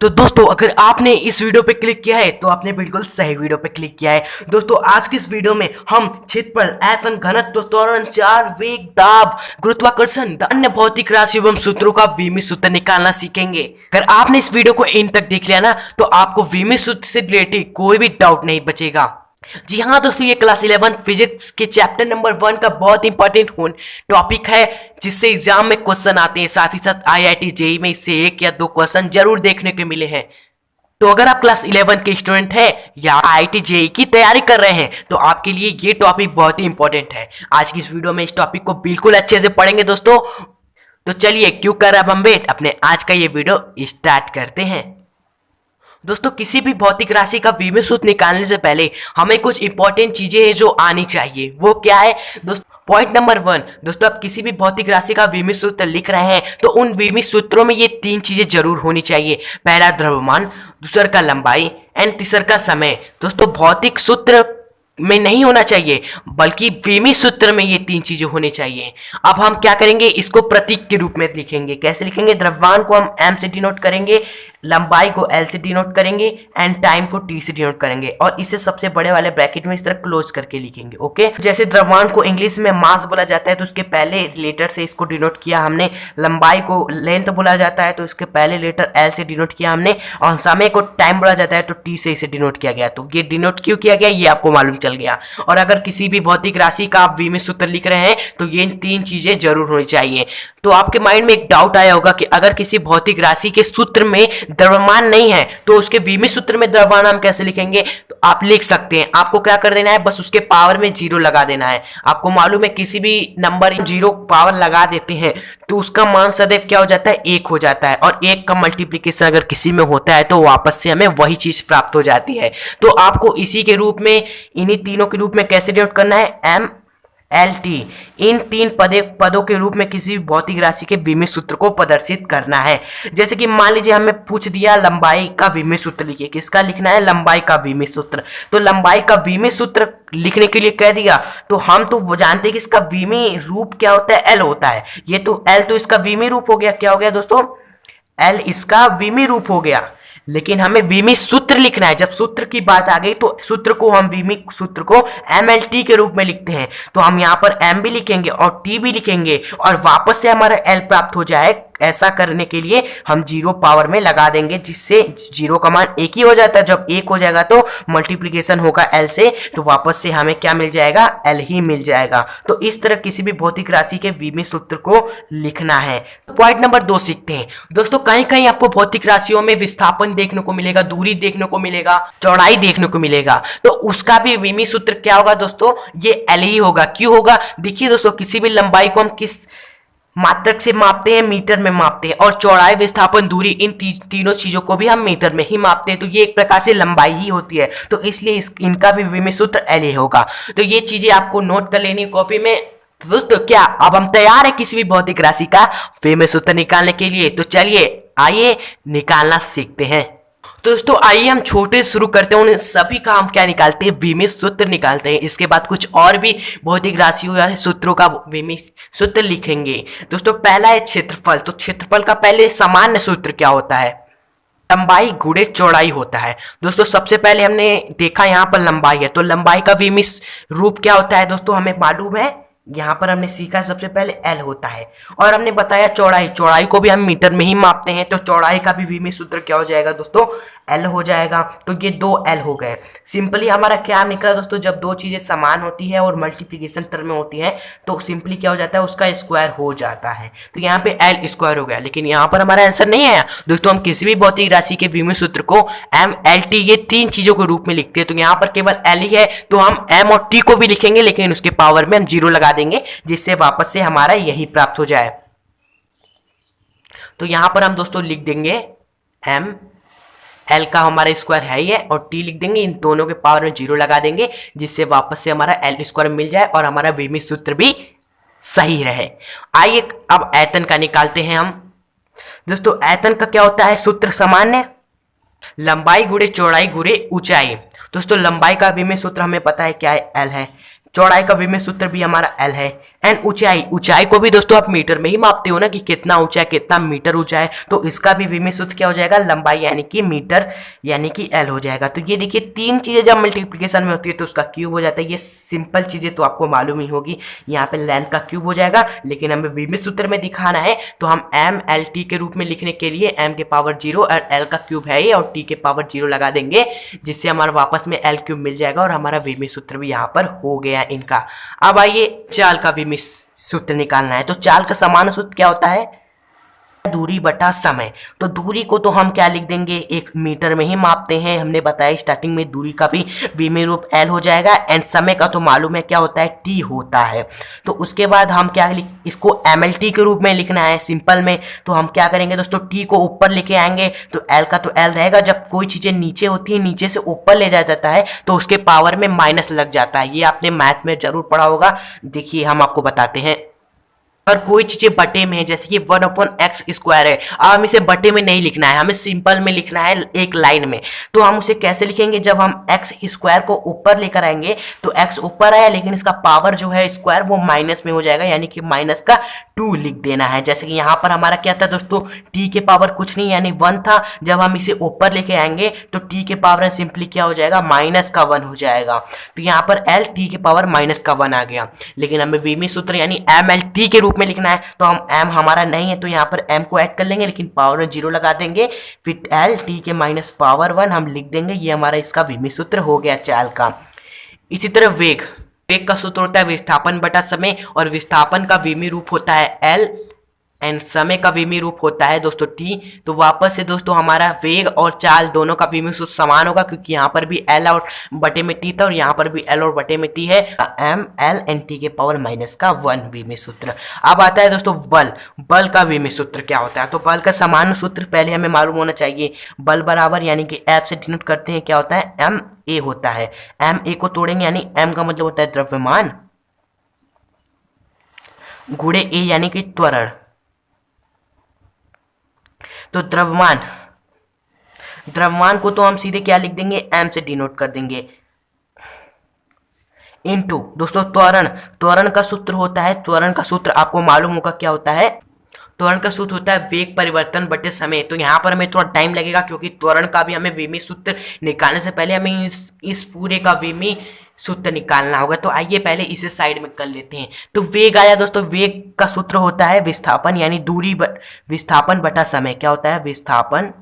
तो दोस्तों अगर आपने इस वीडियो पे क्लिक किया है तो आपने बिल्कुल सही वीडियो पे क्लिक किया है। दोस्तों आज की इस वीडियो में हम क्षेत्रफल, आयतन, घनत्व, त्वरण, चार, वेग, दाब, गुरुत्वाकर्षण, अन्य भौतिक राशि एवं सूत्रों का विमित सूत्र निकालना सीखेंगे। अगर आपने इस वीडियो को इन तक देख लिया ना तो आपको विमित सूत्र से रिलेटेड कोई भी डाउट नहीं बचेगा। जी हाँ दोस्तों, ये क्लास 11 फिजिक्स के चैप्टर नंबर 1 का बहुत इंपॉर्टेंट टॉपिक है जिससे एग्जाम में क्वेश्चन आते हैं। साथ ही साथ आईआईटी जेईई में इससे 1 या 2 क्वेश्चन जरूर देखने को मिले हैं। तो अगर आप क्लास 11 के स्टूडेंट हैं या आईआईटी जेईई की तैयारी कर रहे हैं तो आपके लिए ये टॉपिक बहुत ही इंपॉर्टेंट है। आज की इस वीडियो में इस टॉपिक को बिल्कुल अच्छे से पढ़ेंगे दोस्तों। तो चलिए क्यों कर अब हम वेट, अपने आज का ये वीडियो स्टार्ट करते हैं। दोस्तों किसी भी भौतिक राशि का विमित सूत्र निकालने से पहले हमें कुछ इंपॉर्टेंट चीजें हैं जो आनी चाहिए। वो क्या है दोस्तों? पॉइंट नंबर 1, दोस्तों आप किसी भी भौतिक राशि का विमित सूत्र लिख रहे हैं तो उन विमित सूत्रों में ये 3 चीजें जरूर होनी चाहिए। पहला द्रव्यमान, दूसरा का लंबाई एंड तीसरा का समय। दोस्तों भौतिक सूत्र में नहीं होना चाहिए बल्कि विमित सूत्र में ये 3 चीजें होनी चाहिए। अब हम क्या करेंगे, इसको प्रतीक के रूप में लिखेंगे। कैसे लिखेंगे? द्रव्यमान को हम m से डिनोट करेंगे, लंबाई को l से डिनोट करेंगे एंड टाइम को t से डिनोट करेंगे और इसे सबसे बड़े वाले ब्रैकेट में इस तरह क्लोज करके लिखेंगे। ओके, जैसे द्रव्यमान को इंग्लिश में मास बोला जाता है तो उसके पहले लेटर से इसको डिनोट किया हमने। लंबाई को लेंथ बोला जाता है तो इसके पहले लेटर l से डिनोट किया हमने। और समय को टाइम बोला जाता है तो t से इसे डिनोट किया गया। तो ये डिनोट क्यों किया गया ये आपको मालूम चल गया। और अगर किसी भी भौतिक राशि का आप विमित सूत्र लिख रहे हैं तो ये 3 चीजें जरूर होनी चाहिए। तो आपके माइंड में एक डाउट आया होगा कि अगर किसी भौतिक राशि के सूत्र में द्रव्यमान नहीं है तो उसके विमित सूत्र में द्रव्यमान हम कैसे लिखेंगे? तो आप लिख सकते हैं। आपको क्या कर देना है, बस उसके पावर में 0 लगा देना है। आपको मालूम है किसी भी नंबर 0 पावर लगा देते हैं तो उसका मान सदैव क्या हो जाता है? 1 हो जाता है। और 1 का मल्टीप्लीकेशन अगर किसी में होता है तो वापस से हमें वही चीज प्राप्त हो जाती है। तो आपको इसी के रूप में, इन्हीं तीनों के रूप में कैसे डिनोट करना है? m एल टी, इन 3 पदों के रूप में किसी भी भौतिक राशि के विमित सूत्र को प्रदर्शित करना है। जैसे कि मान लीजिए हमें पूछ दिया लंबाई का विमित सूत्र लिखिए। किसका लिखना है? लंबाई का विमित सूत्र। तो लंबाई का विमित सूत्र लिखने के लिए कह दिया तो हम तो वो जानते हैं कि इसका विमित रूप क्या होता है? एल होता है। ये तो एल तो इसका विमित रूप हो गया। क्या हो गया दोस्तों? एल इसका विमित रूप हो गया। लेकिन हमें विमित सूत्र लिखना है। जब सूत्र की बात आ गई तो सूत्र को हम विमित सूत्र को MLT के रूप में लिखते हैं। तो हम यहाँ पर M भी लिखेंगे और T भी लिखेंगे और वापस से हमारा L प्राप्त हो जाए। ऐसा करने के लिए हम 0 पावर में लगा देंगे जिससे 0 का मान 1 ही हो जाता है। जब 1 हो जाएगा तो मल्टीप्लिकेशन होगा L से तो वापस से हमें क्या मिल जाएगा? L ही मिल जाएगा। तो इस तरह किसी भी भौतिक राशि के विमित सूत्र को लिखना है। तो पॉइंट नंबर 2 सीखते हैं। दोस्तों कहीं कहीं आपको भौतिक राशियों में विस्थापन देखने को मिलेगा, दूरी देखने को मिलेगा, चौड़ाई देखने को मिलेगा। तो उसका भी विमित सूत्र क्या होगा दोस्तों? ये L ही होगा। क्यों होगा? देखिए दोस्तों, किसी भी लंबाई को हम किस मात्रक से मापते हैं? मीटर में मापते हैं। और चौड़ाई, विस्थापन, दूरी, इन तीनों चीजों को भी हम मीटर में ही मापते हैं। तो ये एक प्रकार से लंबाई ही होती है। तो इसलिए इनका भी विमित सूत्र एल ही होगा। तो ये चीजें आपको नोट कर लेनी कॉपी में। दोस्तों क्या अब हम तैयार है किसी भी भौतिक राशि का विमित सूत्र निकालने के लिए? तो चलिए आइए निकालना सीखते हैं। तो दोस्तों आइए हम छोटे शुरू करते हैं। उन सभी का हम क्या निकालते हैं? विमित सूत्र निकालते हैं। इसके बाद कुछ और भी भौतिक राशियों या सूत्रों का विमित सूत्र लिखेंगे। दोस्तों पहला है क्षेत्रफल। तो क्षेत्रफल का पहले सामान्य सूत्र क्या होता है? लंबाई गुणे चौड़ाई होता है। दोस्तों सबसे पहले हमने देखा यहाँ पर लंबाई है तो लंबाई का विमित रूप क्या होता है? दोस्तों हमें मालूम है, यहाँ पर हमने सीखा सबसे पहले L होता है। और हमने बताया चौड़ाई, चौड़ाई को भी हम मीटर में ही मापते हैं। तो चौड़ाई का भी विमित सूत्र क्या हो जाएगा दोस्तों? L हो जाएगा। तो ये 2 L हो गए। सिंपली हमारा क्या निकला दोस्तों? जब 2 चीजें समान होती है और मल्टीप्लिकेशन टर्म में होती है तो सिंपली क्या हो जाता है? उसका स्क्वायर हो जाता है। तो यहाँ पे L स्क्वायर हो गया। लेकिन यहाँ पर हमारा आंसर नहीं आया दोस्तों। हम किसी भी भौतिक राशि के विमित सूत्र को MLT ये 3 चीजों के रूप में लिखते हैं। तो यहाँ पर केवल L ही है तो हम M और T को भी लिखेंगे लेकिन उसके पावर में हम 0 लगा देंगे जिससे वापस से हमारा यही प्राप्त हो जाए। तो यहां पर हम दोस्तों लिख देंगे M, L का हमारा स्क्वायर है ही है और T लिख देंगे। इन दोनों के पावर में 0 लगा देंगे जिससे वापस से हमारा L स्क्वायर मिल जाए और हमारा विमित सूत्र भी सही रहे। आइए अब आयतन का निकालते हैं हम। दोस्तों आयतन का क्या होता है? सूत्र सामान्य, लंबाई गुणे चौड़ाई गुणे ऊंचाई। दोस्तों लंबाई का विमित सूत्र हमें पता है क्या है? L है। चौड़ाई का विमित सूत्र भी हमारा L है। एंड ऊंचाई, ऊंचाई को भी दोस्तों आप मीटर में ही मापते हो ना कि कितना ऊंचा है, कितना मीटर ऊंचा है, तो इसका भी विमी सूत्र क्या हो जाएगा, लंबाई यानी कि मीटर यानी कि एल हो जाएगा। तो ये देखिए तीन चीजें जब मल्टीप्लिकेशन में होती है तो उसका क्यूब हो जाता है। ये सिंपल चीजें तो आपको मालूम ही होगी। यहाँ पे लेंथ का क्यूब हो जाएगा, लेकिन हमें विमी सूत्र में दिखाना है तो हम एम एल टी के रूप में लिखने के लिए एम के पावर 0 और एल का क्यूब है ये और टी के पावर 0 लगा देंगे, जिससे हमारा वापस में एल क्यूब मिल जाएगा और हमारा विमी सूत्र भी यहाँ पर हो गया इनका। अब आइए चाल का विमी सूत्र निकालना है। तो चाल का समान सूत्र क्या होता है, दूरी बटा समय। तो दूरी को तो हम क्या लिख देंगे, एक मीटर में ही मापते हैं, हमने बताया स्टार्टिंग में। दूरी का भी विमी रूप एल हो जाएगा एंड समय का तो मालूम है क्या होता है, टी होता है। तो उसके बाद हम क्या इसको एम एल टी के रूप में लिखना है सिंपल में। तो हम क्या करेंगे दोस्तों, टी को ऊपर लेके आएंगे तो एल का तो एल रहेगा। जब कोई चीजें नीचे होती है, नीचे से ऊपर ले जाया जाता है तो उसके पावर में माइनस लग जाता है। ये आपने मैथ में जरूर पढ़ा होगा। देखिए हम आपको बताते हैं। और कोई चीजें बटे में है, जैसे कि 1/x² है, अब हम इसे बटे में नहीं लिखना है, हमें सिंपल में लिखना है एक लाइन में। तो हम उसे कैसे लिखेंगे, जब हम x² को ऊपर लेकर आएंगे तो x ऊपर आया, लेकिन इसका पावर जो है स्क्वायर वो माइनस में हो जाएगा, यानी कि माइनस का 2 लिख देना है। जैसे कि यहाँ पर हमारा क्या था दोस्तों, t के पावर कुछ नहीं यानी 1 था। जब हम इसे ऊपर लेके आएंगे तो t के पावर सिंपली क्या हो जाएगा, माइनस का 1 हो जाएगा। तो यहाँ पर l t के पावर माइनस का 1 आ गया। लेकिन हमें विमी सूत्र यानी एम एल टी के रूप में लिखना है, तो हम m हमारा नहीं है तो यहाँ पर m को ऐड कर लेंगे, लेकिन पावर 0 लगा देंगे। फिर l t के माइनस पावर 1 हम लिख देंगे। ये हमारा इसका विमी सूत्र हो गया चाल का। इसी तरह वेग, वेग का सूत्र होता है विस्थापन बटा समय, और विस्थापन का विमी रूप होता है l एंड समय का विमी रूप होता है दोस्तों t। तो वापस से दोस्तों हमारा वेग और चाल दोनों का विमी सूत्र समान होगा, क्योंकि यहाँ पर भी l और बटे में t था और यहाँ पर भी l और बटे में t है। m l एंड t के पावर माइनस का 1 विमी सूत्र। अब आता है दोस्तों बल, बल का विमी सूत्र क्या होता है। तो बल का समान सूत्र पहले हमें मालूम होना चाहिए। बल बराबर यानी कि F से डिनोट करते हैं क्या होता है, m a होता है। m a को तोड़ेंगे यानी m का मतलब होता है द्रव्यमान गुणे a यानी कि त्वरण। तो द्रव्यमान, द्रव्यमान को तो हम सीधे क्या लिख देंगे, m से डिनोट कर देंगे, इनटू दोस्तों त्वरण। त्वरण का सूत्र होता है, त्वरण का सूत्र आपको मालूम होगा क्या होता है, त्वरण का सूत्र होता है वेग परिवर्तन बटे समय। तो यहाँ पर हमें थोड़ा टाइम लगेगा, क्योंकि त्वरण का भी हमें विमी सूत्र निकालने से पहले हमें इस पूरे का विमी सूत्र निकालना होगा। तो आइए पहले इसे साइड में कर लेते हैं। तो वेग आया दोस्तों, वेग का सूत्र होता है विस्थापन यानी दूरी विस्थापन बटा समय। क्या होता है, विस्थापन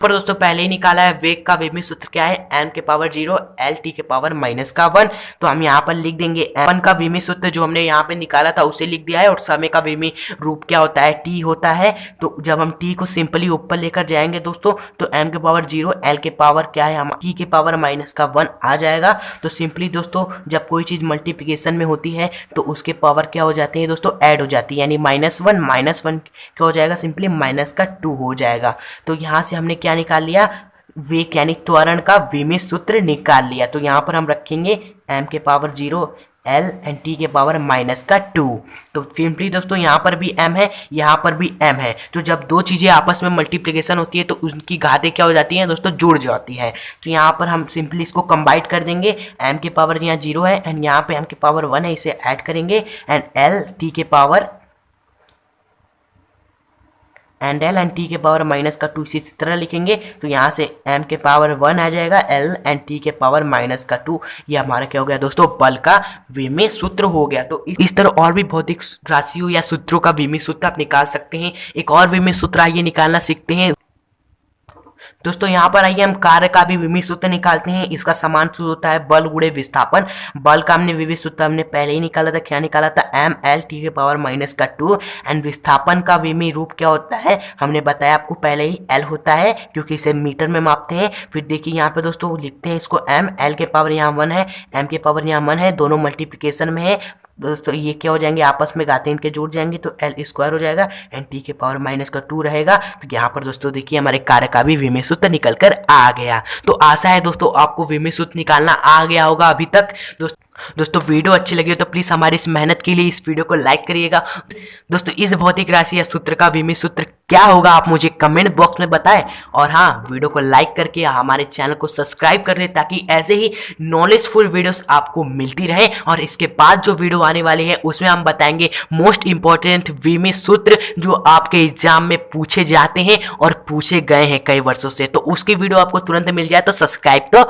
पर दोस्तों पहले ही निकाला है। वेग का विमी सूत्र क्या है, m के पावर 0 l t के पावर माइनस का 1। तो हम यहाँ पर लिख देंगे m का विमी सूत्र जो हमने यहाँ पे निकाला था उसे लिख दिया है, और समय का विमी रूप क्या होता है, t होता है। तो जब हम t को सिंपली ऊपर लेकर जाएंगे दोस्तों तो m के पावर 0 l के पावर क्या है, हम t के पावर माइनस का 1 आ जाएगा। तो सिंपली दोस्तों जब कोई चीज मल्टीप्लीकेशन में होती है तो उसके पावर क्या हो जाते हैं दोस्तों, ऐड हो जाती है, यानी -1 क्या हो जाएगा, सिंपली माइनस का 2 हो जाएगा। तो यहाँ से हमने क्या निकाल लिया, वेग यानी त्वरण का विमी सूत्र निकाल लिया। तो यहाँ पर हम रखेंगे m के पावर 0 l एंड t के पावर माइनस का 2। तो सिंपली दोस्तों यहाँ पर भी m है, यहाँ पर भी m है। तो जब दो चीजें आपस में मल्टीप्लिकेशन होती है तो उनकी घातें क्या हो जाती हैं दोस्तों, जुड़ जाती है। तो यहाँ पर हम सिंपली इसको कंबाइन कर देंगे। m के पावर यहाँ 0 है एंड यहाँ पे m के पावर 1 है, इसे ऐड करेंगे एंड l t के power and l and t के पावर माइनस का 2 इसी तरह लिखेंगे। तो यहाँ से m के पावर 1 आ जाएगा, l एंड t के पावर माइनस का 2। ये हमारा क्या हो गया दोस्तों, बल का विमी सूत्र हो गया। तो इस तरह और भी भौतिक राशियों या सूत्रों का विमी सूत्र आप निकाल सकते हैं। एक और विमी सूत्र आइए निकालना सीखते हैं दोस्तों। यहाँ पर आइए हम कार्य का भी विमी सूत्र निकालते हैं। इसका समान सूत्र होता है बल गुणे विस्थापन। बल का हमने विमी सूत्र हमने पहले ही निकाला था, क्या निकाला था, m l t के पावर माइनस का 2। एंड विस्थापन का विमी रूप क्या होता है, हमने बताया आपको पहले ही, l होता है क्योंकि इसे मीटर में मापते हैं। फिर देखिए यहाँ पे दोस्तों लिखते हैं इसको m, l के पावर यहाँ 1 है, m के पावर यहाँ 1 है, दोनों मल्टीप्लिकेशन में है दोस्तों। ये क्या हो जाएंगे, आपस में घातें इनके जुड़ जाएंगे तो l स्क्वायर हो जाएगा एंड t के पावर माइनस का 2 रहेगा। तो यहाँ पर दोस्तों देखिए हमारे कार्य का भी विमी सूत्र निकल कर आ गया। तो आशा है दोस्तों आपको विमी सूत्र निकालना आ गया होगा अभी तक दोस्तों। दोस्तों वीडियो अच्छी लगी हो तो प्लीज हमारी इस मेहनत के लिए इस वीडियो को लाइक करिएगा। दोस्तों इस भौतिक राशि या सूत्र का विमी सूत्र क्या होगा आप मुझे कमेंट बॉक्स में बताएं, और हाँ वीडियो को लाइक करके हमारे चैनल को सब्सक्राइब कर दें ताकि ऐसे ही नॉलेजफुल वीडियोस आपको मिलती रहे। और इसके बाद जो वीडियो आने वाली है उसमें हम बताएंगे मोस्ट इंपॉर्टेंट विमी सूत्र जो आपके एग्जाम में पूछे जाते हैं और पूछे गए हैं कई वर्षों से। तो उसकी वीडियो आपको तुरंत मिल जाए तो सब्सक्राइब तो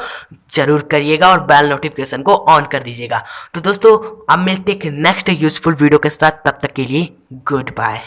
जरूर करिएगा और बेल नोटिफिकेशन को ऑन कर दीजिएगा। तो दोस्तों अब मिलते हैं नेक्स्ट यूजफुल वीडियो के साथ, तब तक के लिए गुड बाय।